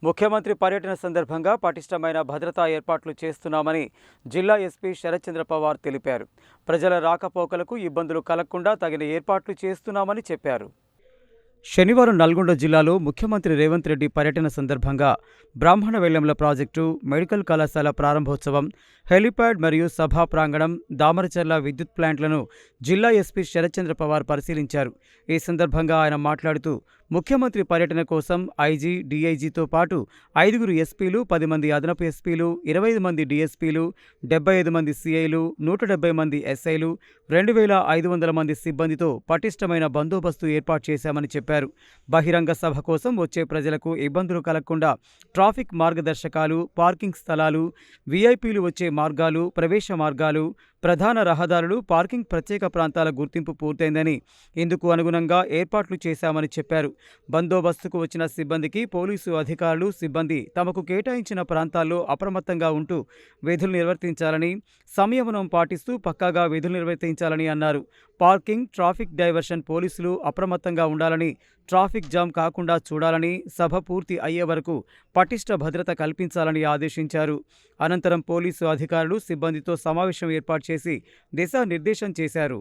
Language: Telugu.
ముఖ్యమంత్రి పర్యటన సందర్భంగా పటిష్టమైన భద్రతా ఏర్పాట్లు చేస్తున్నామని జిల్లా ఎస్పీ శరత్చంద్ర పవార్ తెలిపారు. ప్రజల రాకపోకలకు ఇబ్బందులు కలగకుండా తగిన ఏర్పాట్లు చేస్తున్నామని చెప్పారు. శనివారం నల్గొండ జిల్లాలో ముఖ్యమంత్రి రేవంత్ రెడ్డి పర్యటన సందర్భంగా బ్రాహ్మణ వెల్లంల ప్రాజెక్టు, మెడికల్ కళాశాల ప్రారంభోత్సవం, హెలిప్యాడ్ మరియు సభా ప్రాంగణం, దామరచర్ల విద్యుత్ ప్లాంట్లను జిల్లా ఎస్పీ శరత్చంద్ర పవార్ పరిశీలించారు. ఈ సందర్భంగా ఆయన మాట్లాడుతూ, ముఖ్యమంత్రి పర్యటన కోసం ఐజీ, డీఐజీతో పాటు 5 ఎస్పీలు, 10 మంది అదనపు ఎస్పీలు, 25 మంది డీఎస్పీలు, 75 మంది సీఐలు, 170 మంది ఎస్ఐలు, 2500 మంది సిబ్బందితో పటిష్టమైన బందోబస్తు ఏర్పాటు చేశామని చెప్పారు. బహిరంగ సభ కోసం వచ్చే ప్రజలకు ఇబ్బందులు కలగకుండా ట్రాఫిక్ మార్గదర్శకాలు, పార్కింగ్ స్థలాలు, వీఐపీలు వచ్చే మార్గాలు, ప్రవేశ మార్గాలు, ప్రధాన రహదారులు, పార్కింగ్ ప్రత్యేక ప్రాంతాల గుర్తింపు పూర్తయిందని, ఇందుకు అనుగుణంగా ఏర్పాట్లు చేశామని చెప్పారు. బందోబస్తుకు వచ్చిన సిబ్బందికి పోలీసు అధికారులు, సిబ్బంది తమకు కేటాయించిన ప్రాంతాల్లో అప్రమత్తంగా ఉంటూ విధులు నిర్వర్తించాలని, సంయమనం పాటిస్తూ పక్కాగా విధులు నిర్వర్తించాలని అన్నారు. పార్కింగ్, ట్రాఫిక్ డైవర్షన్ పోలీసులు అప్రమత్తంగా ఉండాలని, ట్రాఫిక్ జామ్ కాకుండా చూడాలని, సభ పూర్తి అయ్యే వరకు పటిష్ట భద్రత కల్పించాలని ఆదేశించారు. అనంతరం పోలీసు అధికారులు సిబ్బందితో సమావేశం ఏర్పాటు చేసి దిశానిర్దేశం చేశారు.